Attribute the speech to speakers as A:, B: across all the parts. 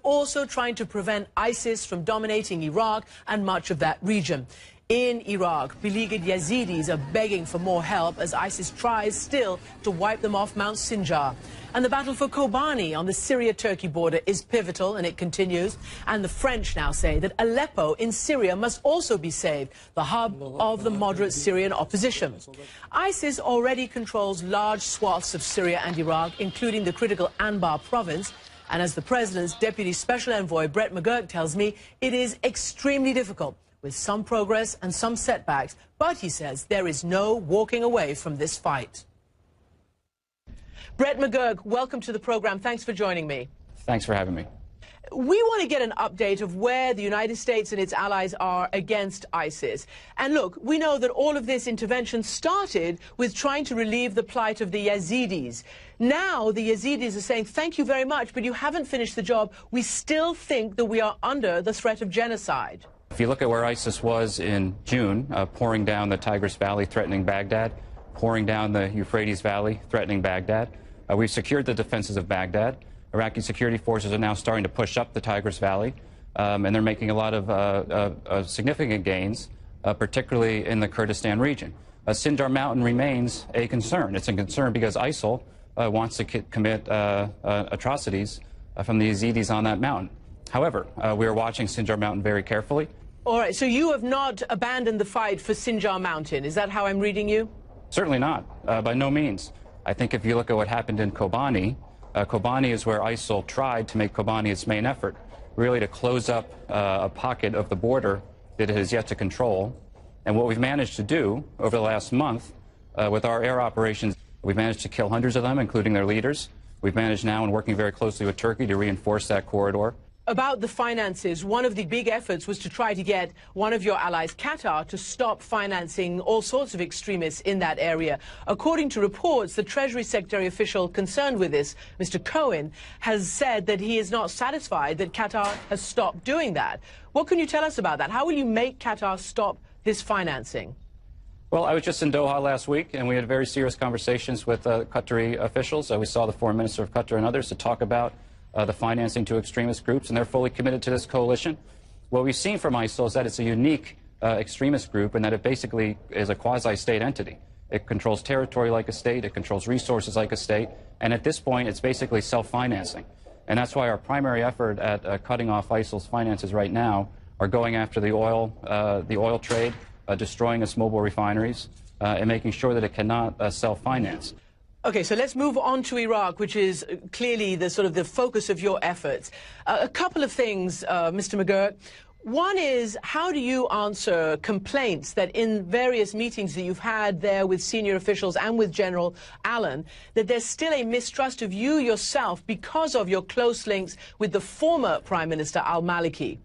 A: also trying to prevent ISIS from dominating Iraq and much of that region. In Iraq, beleaguered Yazidis are begging for more help as ISIS tries still to wipe them off Mount Sinjar. And the battle for Kobani on the Syria-Turkey border is pivotal, and it continues. And the French now say that Aleppo in Syria must also be saved, the hub of the moderate Syrian opposition. ISIS already controls large swaths of Syria and Iraq, including the critical Anbar province. And as the president's deputy special envoy, Brett McGurk, tells me, it is extremely difficult, with some progress and some setbacks, but he says there is no walking away from this fight. Brett McGurk, welcome to the program. Thanks for joining me.
B: Thanks for having me.
A: We want to get an update of where the United States and its allies are against ISIS. And look, we know that all of this intervention started with trying to relieve the plight of the Yazidis. Now the Yazidis are saying, thank you very much, but you haven't finished the job. We still think that we are under the threat of genocide.
B: If you look at where ISIS was in June, pouring down the Tigris Valley, threatening Baghdad, pouring down the Euphrates Valley, threatening Baghdad, we've secured the defenses of Baghdad. Iraqi security forces are now starting to push up the Tigris Valley, and they're making a lot of significant gains, particularly in the Kurdistan region. Sinjar Mountain remains a concern. It's a concern because ISIL wants to commit atrocities from the Yazidis on that mountain. However, we are watching Sinjar Mountain very carefully.
A: All right, so you have not abandoned the fight for Sinjar Mountain. Is that how I'm reading you?
B: Certainly not, by no means. I think if you look at what happened in Kobani, Kobani is where ISIL tried to make Kobani its main effort, really to close up a pocket of the border that it has yet to control. And what we've managed to do over the last month with our air operations, we've managed to kill hundreds of them, including their leaders. We've managed now, and working very closely with Turkey, to reinforce that corridor.
A: About the finances, one of the big efforts was to try to get one of your allies, Qatar, to stop financing all sorts of extremists in that area. According to reports, the Treasury Secretary official concerned with this, Mr. Cohen, has said that he is not satisfied that Qatar has stopped doing that. What can you tell us about that? How will you make Qatar stop this financing?
B: Well, I was just in Doha last week, and we had very serious conversations with Qatari officials. We saw the foreign minister of Qatar and others to talk about the financing to extremist groups, and they're fully committed to this coalition. What we've seen from ISIL is that it's a unique extremist group, and that it basically is a quasi-state entity. It controls territory like a state, it controls resources like a state, and at this point it's basically self-financing. And that's why our primary effort at cutting off ISIL's finances right now are going after the oil trade, destroying its mobile refineries, and making sure that it cannot self-finance.
A: Okay, so let's move on to Iraq, which is clearly the sort of the focus of your efforts. A couple of things, Mr. McGurk. One is, how do you answer complaints that in various meetings that you've had there with senior officials and with General Allen, that there's still a mistrust of you yourself because of your close links with the former Prime Minister al-Maliki?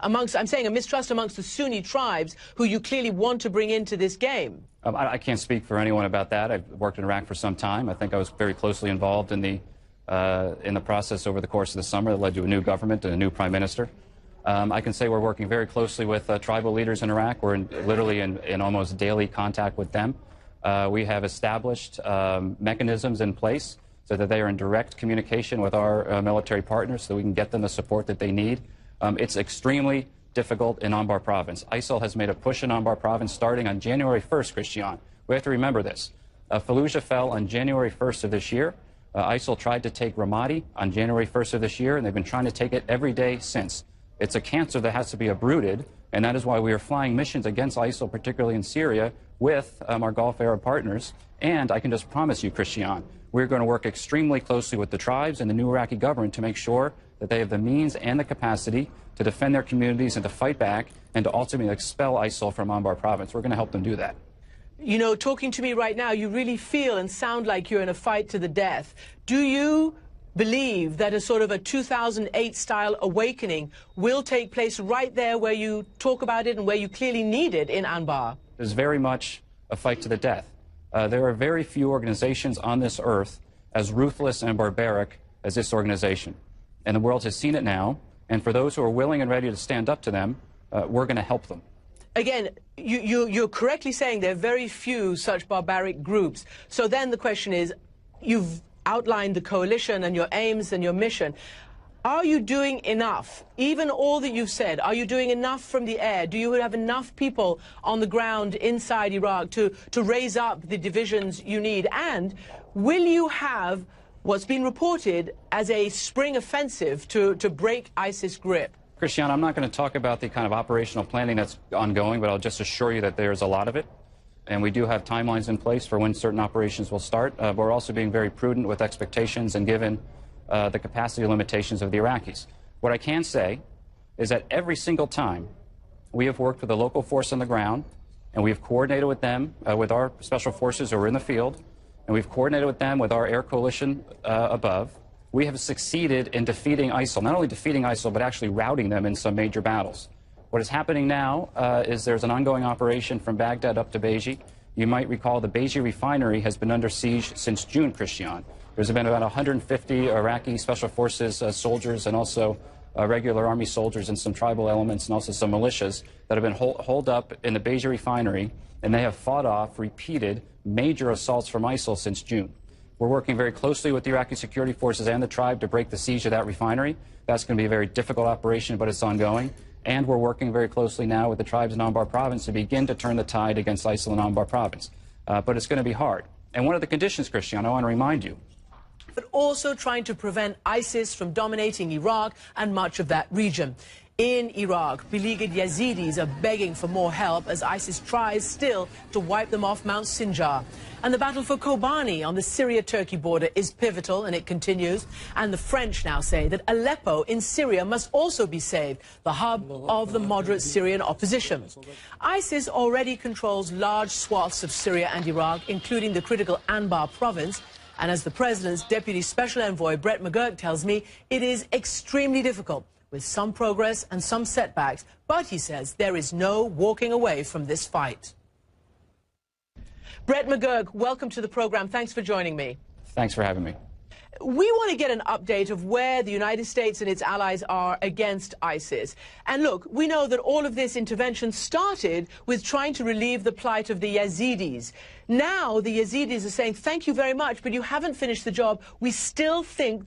A: I'm saying a mistrust amongst the Sunni tribes who you clearly want to bring into this game.
B: I can't speak for anyone about that. I've worked in Iraq for some time. I think I was very closely involved in the process over the course of the summer that led to a new government and a new prime minister. I can say we're working very closely with tribal leaders in Iraq. We're literally in almost daily contact with them. We have established mechanisms in place so that they are in direct communication with our military partners so that we can get them the support that they need. It's extremely difficult in Anbar province. ISIL has made a push in Anbar province starting on January 1st, Christian. We have to remember this. Fallujah fell on January 1st of this year. ISIL tried to take Ramadi on January 1st of this year, and they've been trying to take it every day since. It's a cancer that has to be uprooted, and that is why we are flying missions against ISIL, particularly in Syria, with our Gulf Arab partners. And I can just promise you, Christian, we're going to work extremely closely with the tribes and the new Iraqi government to make sure that they have the means and the capacity to defend their communities and to fight back and to ultimately expel ISIL from Anbar province. We're going to help them do that.
A: You know, talking to me right now, you really feel and sound like you're in a fight to the death. Do you believe that a sort of a 2008-style awakening will take place right there where you talk about it and where you clearly need it in Anbar?
B: There's very much a fight to the death. There are very few organizations on this earth as ruthless and barbaric as this organization. And the world has seen it now. And for those who are willing and ready to stand up to them, we're going to help them.
A: Again, you're correctly saying there are very few such barbaric groups. So then the question is, you've outlined the coalition and your aims and your mission. Are you doing enough? Even all that you've said, are you doing enough from the air? Do you have enough people on the ground inside Iraq to raise up the divisions you need? And will you have what's been reported as a spring offensive to break ISIS grip?
B: Christiane, I'm not going to talk about the kind of operational planning that's ongoing, but I'll just assure you that there's a lot of it. And we do have timelines in place for when certain operations will start. But we're also being very prudent with expectations and given the capacity limitations of the Iraqis. What I can say is that every single time we have worked with a local force on the ground, and we have coordinated with them, with our special forces who are in the field, and we've coordinated with them with our air coalition above, we have succeeded in defeating ISIL, not only defeating ISIL, but actually routing them in some major battles. What is happening now is there's an ongoing operation from Baghdad up to Beji. You might recall the Beji refinery has been under siege since June, Christiane. There's been about 150 Iraqi special forces soldiers and also regular army soldiers and some tribal elements and also some militias that have been holed up in the Beji refinery, and they have fought off repeated major assaults from ISIL since June. We're working very closely with the Iraqi security forces and the tribe to break the siege of that refinery. That's going to be a very difficult operation, but it's ongoing. And we're working very closely now with the tribes in Anbar province to begin to turn the tide against ISIL in Anbar province. But it's going to be hard. And one of the conditions, Christiane, I want to remind you,
A: but also trying to prevent ISIS from dominating Iraq and much of that region. In Iraq, beleaguered Yazidis are begging for more help as ISIS tries still to wipe them off Mount Sinjar. And the battle for Kobani on the Syria-Turkey border is pivotal, and it continues. And the French now say that Aleppo in Syria must also be saved, the hub of the moderate Syrian opposition. ISIS already controls large swaths of Syria and Iraq, including the critical Anbar province. And as the president's deputy special envoy, Brett McGurk, tells me, it is extremely difficult, with some progress and some setbacks. But he says there is no walking away from this fight. Brett McGurk, welcome to the program. Thanks for joining me.
B: Thanks for having me.
A: We want to get an update of where the United States and its allies are against ISIS. And look, we know that all of this intervention started with trying to relieve the plight of the Yazidis. Now the Yazidis are saying, thank you very much, but you haven't finished the job. We still think